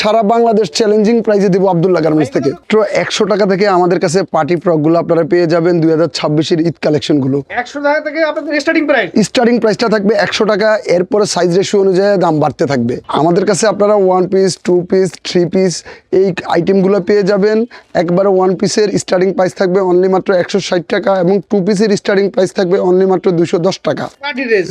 সারা Bangladesh challenging প্রাইজে দিব Abdullah garments থেকে। তো 100 টাকা থেকে আমাদের কাছে পার্টি ফ্রকগুলো আপনারা পেয়ে যাবেন 2026 এর ঈদ কালেকশনগুলো। 100 টাকা থেকে আপনাদের স্টার্টিং প্রাইসটা থাকবে 100 টাকা, এরপরে সাইজ রেশিও অনুযায়ী দাম বাড়তে থাকবে। আমাদের কাছে আপনারা 1 পিস 2 পিস 3 পিস এই আইটেমগুলো পেয়ে যাবেন। একবারে 1 পিসের স্টার্টিং প্রাইস থাকবে অনলি মাত্র 160 টাকা এবং 2 পিসের স্টার্টিং প্রাইস থাকবে অনলি মাত্র 210 টাকা।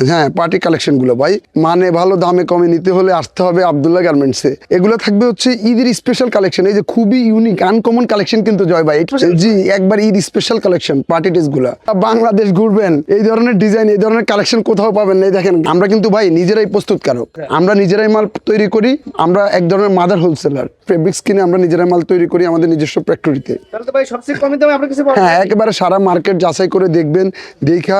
হ্যাঁ, পার্টি কালেকশনগুলো ভাই মানে ভালো দামে কমে নিতে হলে আসতে হবে আব্দুল্লাহ গার্মেন্টসে। এগুলো থাকবে হচ্ছে ঈদের স্পেশাল কালেকশন, এই যে খুবই ইউনিক আনকমন কালেকশন কিন্তু জয় ভাই। জি, একবার ঈদ স্পেশাল কালেকশন পার্টি ড্রেসগুলো। বাংলাদেশ ঘুরবেন এই ধরনের ডিজাইন এই ধরনের কালেকশন কোথাও পাবেন না। দেখেন আমরা কিন্তু ভাই নিজেরাই প্রস্তুতকারক, আমরা নিজেরাই মাল তৈরি করি। আমরা এক ধরনের মাদার হোলসেলার, ফেব্রিক্স কিনে আমরা নিজেরাই মাল তৈরি করি আমাদের নিজস্ব ফ্যাক্টরিতে। হ্যাঁ, একেবারে সারা মার্কেট যাচাই করে দেখবেন, দেখা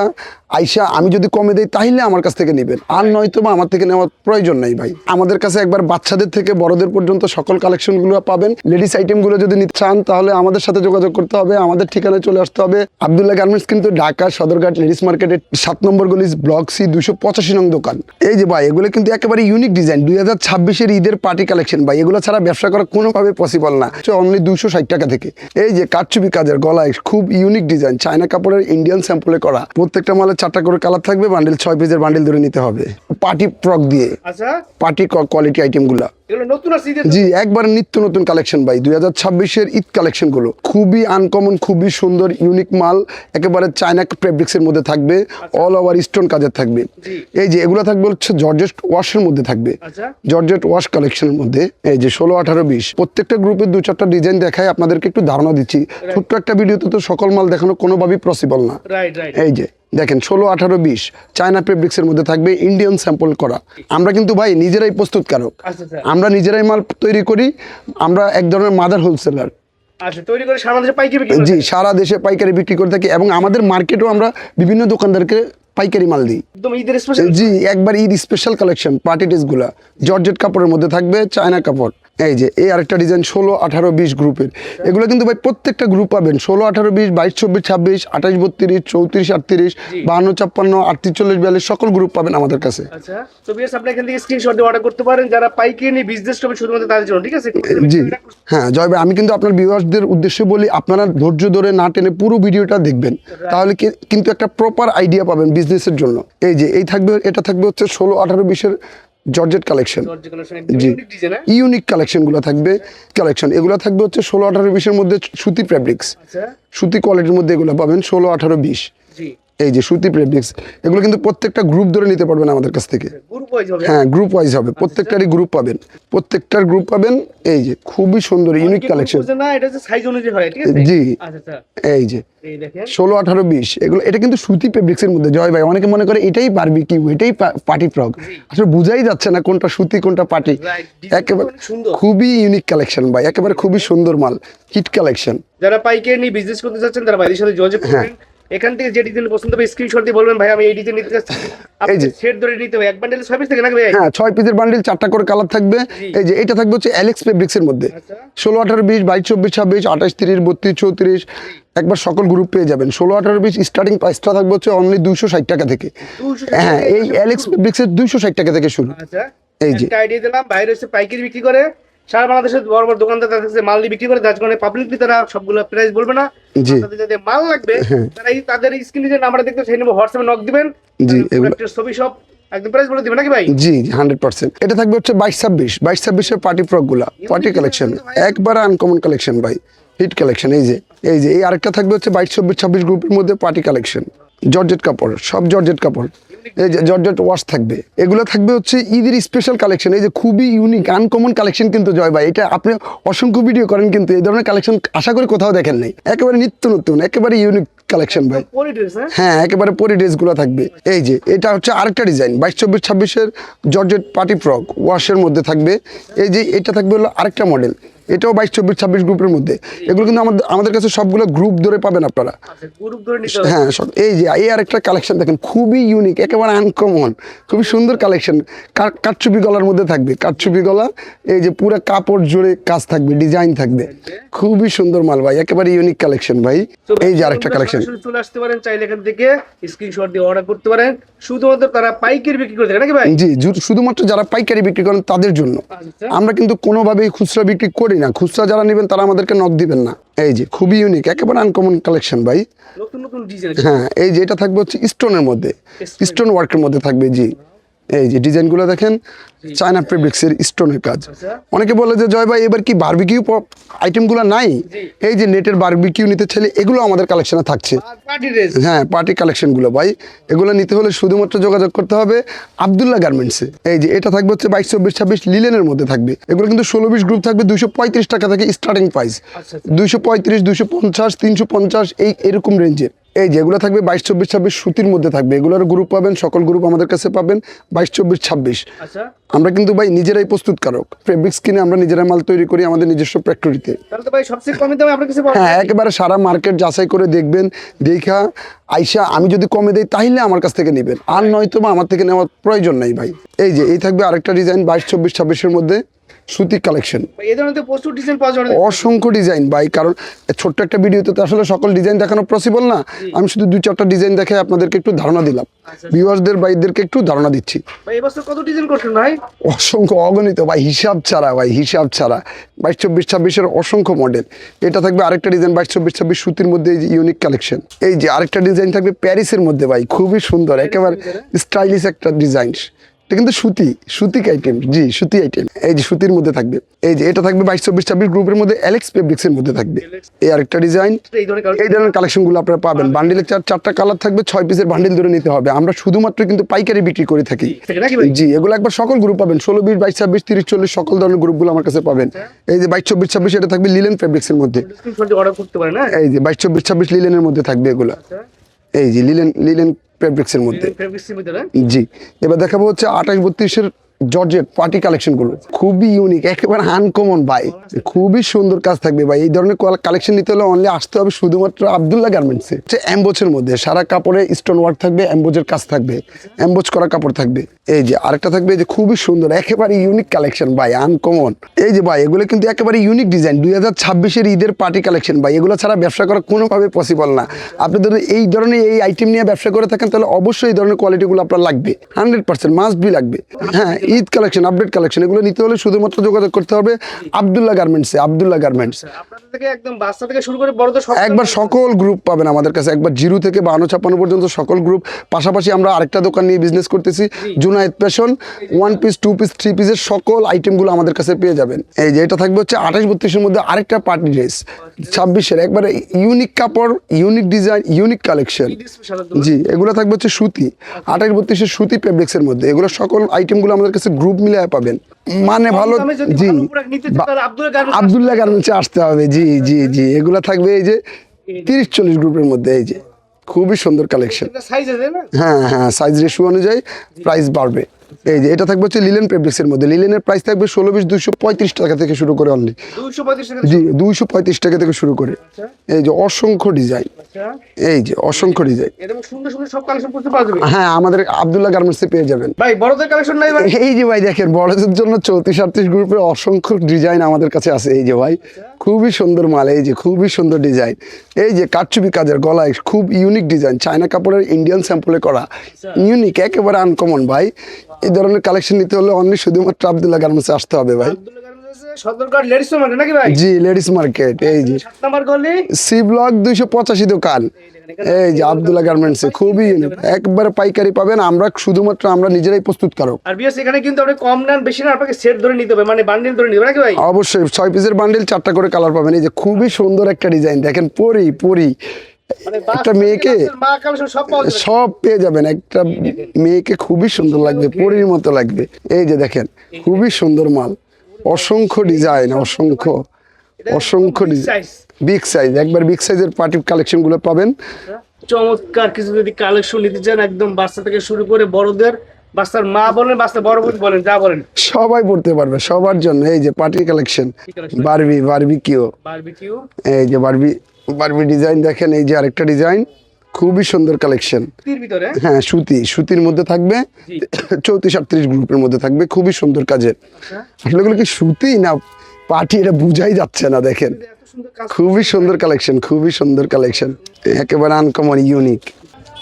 আইসা আমি যদি কমে দেই তাহলে আমার কাছ থেকে নেবেন, আর নয়তো বা আমার থেকে নেওয়ার প্রয়োজন নাই ভাই। আমাদের কাছে একবার বাচ্চাদের থেকে বড়দের পর্যন্ত সকল কালেকশনগুলো পাবেন। লেডিস আইটেমগুলো যদি নিতে চান তাহলে আমাদের সাথে যোগাযোগ করতে হবে, আমাদের ঠিকানায় চলে আসতে হবে। আব্দুল্লাহ গার্মেন্টস কিন্তু ঢাকা সদরঘাট লেডিস মার্কেটের 7 নম্বর গলি ব্লক সি 285 নং দোকান। এই যে ভাই এগুলো কিন্তু একেবারে ইউনিক ডিজাইন 2026 এর ঈদের পার্টি কালেকশন ভাই। এগুলো ছাড়া ব্যবসা করা কোনোভাবে পসিবল না। অনলি 260 টাকা থেকে। এই যে কারচুপি কাজের গলায় খুব ইউনিক ডিজাইন, চায়না কাপড়ের ইন্ডিয়ান স্যাম্পলে করা। প্রত্যেকটা মালে 4টা করে কালার থাকবে, বান্ডেল 6 পিসের বান্ডেল ধরে নিতে হবে। পার্টি ফ্রক দিয়ে পার্টি কোয়ালিটি আইটেমগুলো জি একবার নিত্য নতুন কালেকশন ভাই। 2026 এর ঈদ কালেকশন গুলো খুবই আনকমন, খুবই সুন্দর ইউনিক মাল। একেবারে চায়না ফেব্রিক্স এর মধ্যে থাকবে, অল ওভার স্টোন কাজের থাকবে। এই যে এগুলো থাকবে হচ্ছে জর্জেট ওয়াশের মধ্যে থাকবে, জর্জেট ওয়াশ কালেকশনের মধ্যে। এই যে 16, 18, 20 প্রত্যেকটা গ্রুপের 2-4টা ডিজাইন দেখায় আপনাদেরকে একটু ধারণা দিচ্ছি। ছোট্ট একটা ভিডিওতে তো সকল মাল দেখানো কোনোভাবেই পসিবল না। এই যে দেখেন 16, 18, 20 চায়না ফেব্রিক্স এর মধ্যে থাকবে, ইন্ডিয়ান স্যাম্পল করা। আমরা কিন্তু ভাই নিজেরাই প্রস্তুতকারক, আমরা নিজেরাই মাল তৈরি করি। আমরা এক ধরনের মাদার হোলসেলার, জি সারা দেশে পাইকারি বিক্রি করে থাকি এবং আমাদের মার্কেটেও আমরা বিভিন্ন দোকানদারকে পাইকারি মাল দিই। জি একবার ঈদ স্পেশাল কালেকশন পার্টি ড্রেসগুলা জর্জেট কাপড়ের মধ্যে থাকবে, চায়না কাপড়। এই যে এই আরেকটা ডিজাইন 16, 18, 20 গ্রুপের। এগুলো কিন্তু ভাই প্রত্যেকটা গ্রুপ পাবেন 16, 18, 20, 22, 24, 26, 28, 32, 34, 38, 52, 56, 38, 40, 42 সকল গ্রুপ পাবেন আমাদের কাছে। আচ্ছা তো ভিউয়ার্স আপনি এখান থেকে স্ক্রিনশট দিয়ে অর্ডার করতে পারেন যারা পাইকারি নিয়ে বিজনেস করবে শুধুমাত্র তাদের জন্য, ঠিক আছে? জি হ্যাঁ জয় ভাই, আমি কিন্তু আপনার ভিউয়ার্সদের উদ্দেশ্যে বলি আপনারা ধৈর্য ধরে না টেনে পুরো ভিডিওটা দেখবেন, তাহলে কিন্তু একটা প্রপার আইডিয়া পাবেন বিজনেসের জন্য। এই যে এই থাকবে, এটা থাকবে হচ্ছে 16, 18, 20 এর জর্জেট কালেকশন। জি ইউনিক কালেকশন গুলো থাকবে। কালেকশন এগুলো থাকবে হচ্ছে 16, 18, 20 এর মধ্যে সুতি ফেব্রিক্স, সুতি কোয়ালিটির মধ্যে এগুলো পাবেন 16, 18, 20। এই যে সুতি ফেব্রিক্স এগুলো কিন্তু প্রত্যেকটা গ্রুপ ধরে নিতে পারবেন আমাদের কাছ থেকে। হ্যাঁ গ্রুপ ওয়াইজ হবে, প্রত্যেকটারই গ্রুপ পাবেন, প্রত্যেকটার গ্রুপ পাবেন। এই যে খুবই সুন্দর ইউনিক কালেকশন। জি এই যে 16, 18, 20 এগুলো, এটা কিন্তু সুতি ফেব্রিক্স এর মধ্যে। জয় ভাই অনেকে মনে করে এটাই বারবিকিউ, এটাই পার্টি ফ্রক, আসলে বুঝাই যাচ্ছে না কোনটা সুতি কোনটা পার্টি। একেবারে খুবই ইউনিক কালেকশন ভাই, একেবারে খুবই সুন্দর মাল, হিট কালেকশন। যারা পাইকারি নিয়ে বিজনেস করতে চাচ্ছেন তারা ভাইদের সাথে যোগাযোগ করবেন। এখান থেকে যে ডিজাইন পছন্দ হবে স্ক্রিনশট দিয়ে বলবেন ভাই আমি এই ডিজাইন নিতে চাচ্ছি। এই যে সেট ধরে নিতে হবে, এক বান্ডেলে 6 পিস থাকে নাকি ভাই? হ্যাঁ 6 পিসের বান্ডেল 4টা করে কালার থাকবে। এই যে এটা থাকবে হচ্ছে অ্যালেক্স ফেব্রিক্স এর মধ্যে 16, 18, 20, 22, 24, 26, 28, 30, 32, 34 একবার সকল গ্রুপ পেয়ে যাবেন। 16, 18, 20 স্টার্টিং প্রাইসটা থাকবে হচ্ছে অনলি 260 টাকা থেকে। হ্যাঁ এই অ্যালেক্স ফেব্রিক্স এর 260 টাকা থেকে শুরু। আচ্ছা এই যে আইডিয়া দিলাম, বাইরে হচ্ছে পাইকারি বিক্রি করে, সারা বাংলাদেশের বড় বড় দোকানদার তাদের কাছে মাল বিক্রি করে, যার কারণে পাবলিকলি তারা সবগুলো প্রাইস বলবে না। তাদের যাদের মাল লাগবে তারা তাদের স্ক্রিনে যে নাম্বার দেখতে সেই নম্বর হোয়াটসঅ্যাপে নক দিবেন। জি এগুলো ছবি সব একদম প্রাইস বলে দিবেন নাকি ভাই? জি 100%। এটা থাকবে হচ্ছে 22, 26 এর পার্টি ফ্রক গুলা, পার্টি কালেকশন একবার আনকমন কালেকশন ভাই, হিট কালেকশন। এই যে এই আরেকটা থাকবে হচ্ছে 22, 24, 26 গ্রুপের মধ্যে পার্টি কালেকশন, জর্জেট কাপড়, সব জর্জেট কাপড়। এই যে জর্জেট ওয়াশ থাকবে, এগুলো থাকবে হচ্ছে ঈদের স্পেশাল কালেকশন। এই যে খুবই ইউনিক আনকমন কালেকশন কিন্তু জয় ভাই, এটা আপনি অসংখ্য ভিডিও করেন কিন্তু এই ধরনের কালেকশন আশা করি কোথাও দেখেন নাই। একেবারে নিত্য নতুন, একেবারে ইউনিক কালেকশন ভাই। হ্যাঁ একেবারে পরি ড্রেস গুলো থাকবে। এই যে এটা হচ্ছে আরেকটা ডিজাইন 22, 24, 26 এর জর্জেট পার্টি ফ্রক ওয়াশের মধ্যে থাকবে। এই যে এটা থাকবে হলো আরেকটা মডেল। এটাও 22, 24, 26 গ্রুপের মধ্যে। এগুলো কিন্তু আমাদের কাছে সবগুলো গ্রুপ ধরে পাবেন আপনারা। আচ্ছা, গ্রুপ ধরে নিতে হবে। হ্যাঁ সব এই যে এই আরেকটা কালেকশন দেখেন, খুবই ইউনিক, একেবারে আনকমন, খুবই সুন্দর কালেকশন। কারচুপি গলার মধ্যে থাকবে, কারচুপি গলা, এই যে পুরো কাপড় জুড়ে কাজ থাকবে, ডিজাইন থাকবে, খুবই সুন্দর মাল ভাই, একেবারে ইউনিক কালেকশন ভাই। তো এই যে আরেকটা কালেকশন, সরাসরি চলে আসতে পারেন, চাইলে এখান থেকে স্ক্রিনশট দিয়ে অর্ডার করতে পারেন। শুধুমাত্র তারা পাইকারি বিক্রি করে থাকে নাকি ভাই? জি শুধুমাত্র যারা পাইকারি বিক্রি করেন তাদের জন্য। আচ্ছা, আমরা কিন্তু কোনোভাবেই খুচরা বিক্রি করি না, খুচরা যারা নেবেন তারা আমাদেরকে নক দিবেন না। এই যে খুবই ইউনিক, একেবারে আনকমন কালেকশন ভাই। নতুন নতুন ডিজাইন। হ্যাঁ এই যে এটা থাকবে হচ্ছে স্টোনের মধ্যে, স্টোন ওয়ার্কের মধ্যে থাকবে। জি এই যে ডিজাইনগুলো দেখেন, চায়না ফেব্রিক্সের স্টোনের কাজ। আচ্ছা, অনেকে বলে যে জয় ভাই এবার কি বারবিকিউ আইটেমগুলো নাই? এই যে নেটের বারবিকিউ নিতে চাইলে এগুলো আমাদের কালেকশনে থাকছে। আর পার্টি ড্রেস। হ্যাঁ পার্টি কালেকশনগুলো ভাই, এগুলো নিতে হলে শুধুমাত্র যোগাযোগ করতে হবে আব্দুল্লাহ গার্মেন্টসে। এই যে এটা থাকবে হচ্ছে 22, 24, 26 লিলেনের মধ্যে থাকবে। এগুলো কিন্তু 16-20 গ্রুপ থাকবে, 235 টাকা থেকে স্টার্টিং প্রাইস, আচ্ছা, 235, 250, 350 এরকম রেঞ্জের। এই যে এগুলো থাকবে 22, 24, 26 সুতির মধ্যে থাকবে। এগুলোর গ্রুপ পাবেন, সকল গ্রুপ আমাদের কাছে পাবেন 22, 24, 26। আচ্ছা, আমরা কিন্তু ভাই নিজেরাই প্রস্তুতকারক, ফেব্রিক্স কিনে আমরা নিজেরাই মাল তৈরি করি আমাদের নিজস্ব ফ্যাক্টরিতে। তাহলে তো ভাই সবচেয়ে কমে দামে আপনার কাছে পাওয়া হ্যাঁ যায়। একেবারে সারা মার্কেট যাচাই করে দেখবেন, দেখা আইসা আমি যদি কমে দেই তাহলে আমার কাছ থেকে নেবেন, আর নয়তো বা আমার থেকে নেওয়ার প্রয়োজন নাই ভাই। এই যে এই থাকবে আরেকটা ডিজাইন 22, 24, 26-এর মধ্যে সুতি কালেকশন। ভাই, এই ধরনের তো প্রচুর ডিজাইন পাওয়া যায়। অসংখ্য ডিজাইন ভাই, কারণ ছোট্ট একটা ভিডিওতে তো আসলে সকল ডিজাইন দেখানো পসিবল না। আমি শুধু 2-4টা ডিজাইন দেখে আপনাদেরকে একটু ধারণা দিলাম, ভিউয়ার্সদের ভাইদেরকে একটু ধারণা দিচ্ছি। ভাই এবছর কত ডিজাইন করছেন ভাই? অসংখ্য, অগণিত ভাই, হিসাব ছাড়া ভাই, হিসাব ছাড়া। 22, 24, 26-এর অসংখ্য মডেল। এটা থাকবে আরেকটা ডিজাইন 22, 24, 26 সুতির মধ্যে, এই যে ইউনিক কালেকশন। এই যে আরেকটা ডিজাইন থাকবে প্যারিসের মধ্যে ভাই, খুবই সুন্দর, একেবারে স্টাইলিশ একটা ডিজাইন। এটা কিন্তু সুতি আইটেম, জি সুতি আইটেম। এই যে সুতির মধ্যে থাকবে। এই যে এটা থাকবে 22, 24, 26 গ্রুপের মধ্যে অ্যালেক্স ফেব্রিক্সের মধ্যে থাকবে। এই আরেকটা ডিজাইন। এই ধরনের কালেকশনগুলো আপনারা পাবেন। বান্ডিলে 4টা কালার থাকবে, 6 পিসের বান্ডিল ধরে নিতে হবে। আমরা শুধুমাত্র কিন্তু পাইকারি বিক্রি করে থাকি। নাকি ভাই? জি এগুলো একবার সকল গ্রুপ পাবেন, 16, 20, 22, 26, 30, 40 সকল ধরনের গ্রুপগুলো আমার কাছে পাবেন। এই যে 22, 24, 26 এটা থাকবে লিলেন ফেব্রিক্সের মধ্যে। স্ক্রিনশট দিয়ে অর্ডার করতে পারেন না? এই যে 22, 24, 26 লিলেনের মধ্যে থাকবে এগুলো। এই যে লিলেন ফেব্রিক্সের মধ্যে। ফেব্রিক্সের মধ্যে না? জি এবার দেখাবো হচ্ছে 28, 32-এর জর্জেট পার্টি কালেকশনগুলো, খুবই ইউনিক, একেবারে আনকমন ভাই, খুবই সুন্দর কাজ থাকবে ভাই। এই ধরনের কালেকশন নিতে হলে অনলি আসতে হবে শুধুমাত্র আব্দুল্লাহ গার্মেন্টসে। হচ্ছে এমবোজের মধ্যে সারা কাপড়ে স্টোন ওয়ার্ক থাকবে, এমবোজের কাজ থাকবে, এমবোজ করা কাপড় থাকবে। এই যে আরেকটা থাকবে, যে খুবই সুন্দর, একেবারে ইউনিক কালেকশন ভাই, আনকমন। এই যে ভাই এগুলো কিন্তু একেবারে ইউনিক ডিজাইন, 2026-এর ঈদের পার্টি কালেকশন ভাই। এগুলো ছাড়া ব্যবসা করা কোনোভাবে পসিবল না। আপনি যদি এই ধরনের এই আইটেম নিয়ে ব্যবসা করে থাকেন তাহলে অবশ্যই এই ধরনের কোয়ালিটিগুলো আপনার লাগবে, 100% মাস্ট বি লাগবে। হ্যাঁ ঈদ কালেকশন, আপডেট কালেকশন, এগুলো নিতে হলে শুধুমাত্র যোগাযোগ করতে হবে আব্দুল্লাহ গার্মেন্টসে। আব্দুল্লাহ গার্মেন্টস আপনাদের থেকে একদম বাচ্চা থেকে শুরু করে বড়দের সব একবার সকল গ্রুপ পাবেন আমাদের কাছে, একবার 0 থেকে 52-56 পর্যন্ত সকল গ্রুপ। পাশাপাশি আমরা আরেকটা দোকান নিয়ে বিজনেস করতেছি, জুনায়েদ ফ্যাশন। 1 পিস, 2 পিস, 3 পিসের সকল আইটেমগুলো আমাদের কাছে পেয়ে যাবেন। এই যে এটা থাকবে হচ্ছে 28, 32-এর মধ্যে আরেকটা পার্টি ড্রেস, 26-এর একবারে ইউনিক কাপড়, ইউনিক ডিজাইন, ইউনিক কালেকশন। জি এগুলো থাকবে হচ্ছে সুতি, 28, 32-এর সুতি ফেব্রিক্সের মধ্যে। এগুলো সকল আইটেমগুলো আমাদের কাছে গ্রুপ মিলে পাবেন, মানে ভালো। জি আব্দুল্লাহ গার্মেন্টসে আসতে হবে। জি জি জি এগুলো থাকবে এই যে 30-40 গ্রুপের মধ্যে। এই যে খুবই সুন্দর কালেকশন। সাইজ আছে না? হ্যাঁ সাইজ রেশিও অনুযায়ী প্রাইস বাড়বে। এই যে এটা থাকবে হচ্ছে লিলেন ফেব্রিক্সের মধ্যে। লিলেনের প্রাইস থাকবে 16, 20, 235 টাকা থেকে শুরু করে অনলি। 235 টাকা? জি 235 টাকা থেকে শুরু করে। এই যে অসংখ্য ডিজাইন, এই যে অসংখ্য ডিজাইন, এরকম সুন্দর সুন্দর সব কালেকশন করতে পারবে। হ্যাঁ আমাদের আব্দুল্লাহ গার্মেন্টসে পেয়ে যাবেন। ভাই বড়দের কালেকশন নাই ভাই? এই যে ভাই দেখেন বড়দের জন্য 34-38 গ্রুপের অসংখ্য ডিজাইন আমাদের কাছে আছে। এই যে ভাই খুবই সুন্দর মাল, এই যে খুবই সুন্দর ডিজাইন। এই যে কারচুপি কাজের গলায় খুব ইউনিক ডিজাইন, চায়না কাপড়ের ইন্ডিয়ান স্যাম্পলে করা, ইউনিক, একেবারে আনকমন ভাই। এই ধরনের কালেকশন নিতে হলে অনলি শুধুমাত্র আব্দুল্লাহ গার্মেন্টসে আসতে হবে ভাই। সদরঘাট লেডিস মার্কেট নাকি ভাই? জি লেডিস মার্কেট। এই যে 7 নাম্বার গলি, সি ব্লক 285 দোকান। এই যে আব্দুল্লাহ গার্মেন্টসে খুবই ইউনিক, একবারে পাইকারি পাবেন। আমরা শুধুমাত্র আমরা নিজেরাই প্রস্তুতকারক। আর বিএস এখানে কিন্তু আপনি কম নেন বেশি না, আপনাকে সেট ধরে নিতে হবে, মানে বান্ডিল ধরে নিতে হবে নাকি ভাই? অবশ্যই 6 পিসের বান্ডিল 4টা করে কালার পাবেন। এই যে খুবই সুন্দর একটা ডিজাইন দেখেন, পরি মানে একটা মেয়েকে মা কালেকশন সব পাওয়া যাবে। সব পেয়ে যাবেন। একটা মেয়েকে খুবই সুন্দর লাগবে, পরীর মতো লাগবে। এই যে দেখেন খুবই সুন্দর মাল, অসংখ্য ডিজাইন, অসংখ্য ডিজাইন, বিগ সাইজ, একবার বিগ সাইজের পার্টি কালেকশনগুলো পাবেন। চমৎকার কিছু যদি কালেকশন নিতে চান, একদম বাচ্চা থেকে শুরু করে বড়দের বাচ্চার মা বলেন, বাচ্চার বড় বোন বলেন, যা বলেন। সবাই পড়তে পারবে, সবার জন্য। এই যে পার্টি কালেকশন, বারবিকিউ, বারবিকিউ, এই যে বারবি ডিজাইন দেখেন, এই যে আরেকটা ডিজাইন, খুবই সুন্দর কালেকশন। সুতির ভিতরে, হ্যাঁ সুতির মধ্যে থাকবে, জি। 34-38 গ্রুপের মধ্যে থাকবে, খুবই সুন্দর কাজের। আচ্ছা, আসলে এগুলো কি সুতি না পার্টি, এটা বুঝাই যাচ্ছে না। দেখেন এত সুন্দর কাজ। খুবই সুন্দর কালেকশন, খুবই সুন্দর কালেকশন, একেবারে আনকমন, ইউনিক।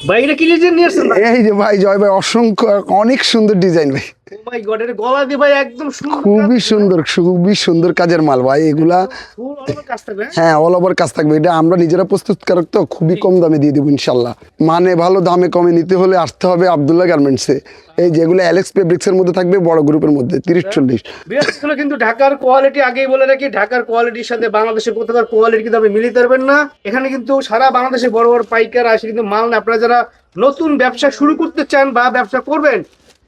ভাই এটা কি ডিজাইন নিয়ে আসছেন ভাই? এই যে ভাই জয় ভাই, অসংখ্য অনেক সুন্দর ডিজাইন ভাই, ও মাই গড, এটা গলা দিয়ে ভাই একদম সুন্দর খুবই সুন্দর কাজের মাল ভাই এগুলা। ফুল অল কাজ থাকবে। হ্যাঁ অল ওভার কাজ থাকবে, এটা আমরা নিজেরা প্রস্তুতকারক, তো খুবই কম দামে দিয়ে দেবো ইনশাল্লাহ। মানে ভালো দামে কমে নিতে হলে আসতে হবে আব্দুল্লাহ গার্মেন্টসে। এই যেগুলো অ্যালেক্স ফেব্রিক্সের মধ্যে থাকবে, বড় গ্রুপের মধ্যে 30-40। বিয়াসগুলো কিন্তু ঢাকার কোয়ালিটি, আগেই বলে রাখি, ঢাকার কোয়ালিটির সাথে বাংলাদেশের কোথাকার কোয়ালিটি কিন্তু আপনি মিলিয়ে পারবেন না। এখানে কিন্তু সারা বাংলাদেশে বড় বড় পাইকার আসে কিন্তু মাল না। আপনারা যারা নতুন ব্যবসা শুরু করতে চান বা ব্যবসা করবেন,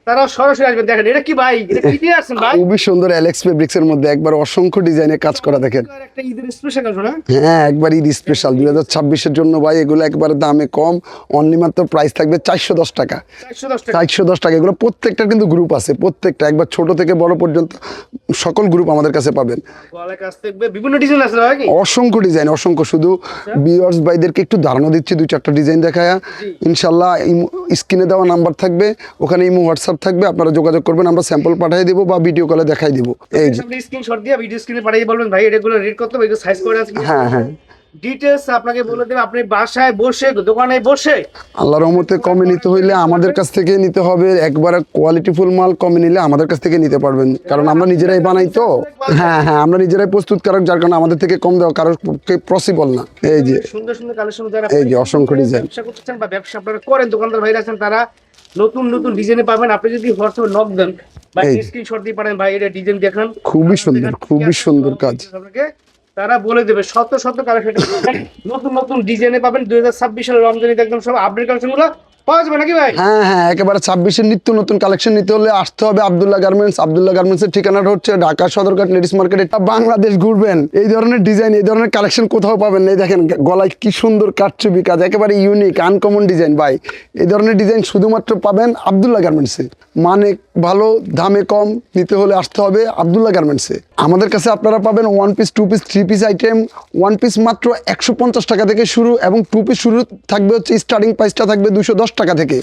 তারা সরাসরি আসবেন। দেখেন এটা কি ভাই, এটা কি দিয়ে আসছেন ভাই? খুবই সুন্দর অ্যালেক্স ফেব্রিক্সের মধ্যে একবার অসংখ্য ডিজাইনের কাজ করা দেখেন। একটা ঈদের স্পেশাল কাজ না? হ্যাঁ একবার ঈদ স্পেশাল 2026-এর জন্য ভাই, এগুলো একবারে দামে কম, অনলি মাত্র প্রাইস থাকবে 410 টাকা। 410 টাকা। 410 টাকা। এগুলো প্রত্যেকটার কিন্তু গ্রুপ আছে, প্রত্যেকটা একবার ছোট থেকে বড় পর্যন্ত সকল গ্রুপ আমাদের কাছে পাবেন। গলায় কাজ থাকবে, বিভিন্ন ডিজাইন আছে ভাই কি? অসংখ্য ডিজাইন, অসংখ্য। শুধু ভিউয়ার্স ভাইদেরকে একটু ধারণা দিচ্ছি, 2-4টা ডিজাইন দেখায়া। ইনশাল্লাহ স্ক্রিনে দেওয়া নাম্বার থাকবে, ওখানে ইমো হোয়াটসঅ্যাপ থাকবে, আপনারা যোগাযোগ করবেন, আমরা স্যাম্পল পাঠিয়ে দেবো বা ভিডিও কলে দেখাই দিব। এই যে আপনি স্ক্রিনশট দিয়ে ভিডিও স্ক্রিনে পাঠিয়ে বলবেন ভাই এটাগুলো রেড কত, এগুলো সাইজ করে আছে কি? হ্যাঁ হ্যাঁ, ডিটেইলস আপনাকে বলে দেবে। আপনি বাসায় বসে, দোকানে বসে আল্লাহর রহমতে কমে নিতে হইলে আমাদের কাছ থেকে নিতে হবে। একবারে কোয়ালিটিফুল মাল কমে নিলে আমাদের কাছ থেকে নিতে পারবেন, কারণ আমরা নিজেরাই বানাই তো। হ্যাঁ হ্যাঁ, আমরা নিজেরাই প্রস্তুতকারক, যার কারণে আমাদের থেকে কম দেওয়া কারোর পক্ষে পসিবল না। এই যে সুন্দর সুন্দর কালেকশন, যারা এই যে অসংখ্য ডিজাইন। ব্যবসা করতেছেন বা ব্যবসা আপনারা করেন, দোকানদার ভাইরা আছেন, তারা নতুন নতুন ডিজাইনে পাবেন। আপনি যদি হোয়াটসঅ্যাপে নক দেন বা এই। স্ক্রিনশট দিয়ে পারেন, ভাই এটা ডিজাইন দেখান, খুবই সুন্দর, খুবই সুন্দর কাজ। আপনাকে তারা বলে দেবে। শত শত কালেকশন নতুন নতুন ডিজাইনে পাবেন। 2026 সালের রমজানিতে একদম সব আপডেট কালেকশন গুলো পাওয়া যাবে নাকি ভাই? হ্যাঁ হ্যাঁ, একেবারে 26-এর নিত্য নতুন কালেকশন নিতে হলে আসতে হবে আব্দুল্লাহ গার্মেন্টস। আব্দুল্লাহ গার্মেন্টসের ঠিকানাটা হচ্ছে ঢাকা সদরঘাট লেডিস মার্কেট। এটা বাংলাদেশ ঘুরবেন, এই ধরনের ডিজাইন, এই ধরনের কালেকশন কোথাও পাবেন না। এই দেখেন গলায় কি সুন্দর কাটছবি কাজ, একেবারে ইউনিক আনকমন ডিজাইন ভাই। এই ধরনের ডিজাইন শুধুমাত্র পাবেন আব্দুল্লাহ গার্মেন্টসে। মানে ভালো দামে কম নিতে হলে আসতে হবে আব্দুল্লাহ গার্মেন্টসে। আমাদের কাছে আপনারা পাবেন 1 piece, 2 piece, 3 piece item. 1 piece মাত্র 150 টাকা থেকে শুরু, এবং 2 পিস শুরু থাকবে হচ্ছে স্টার্টিং প্রাইসটা থাকবে 210 টাকা থেকে।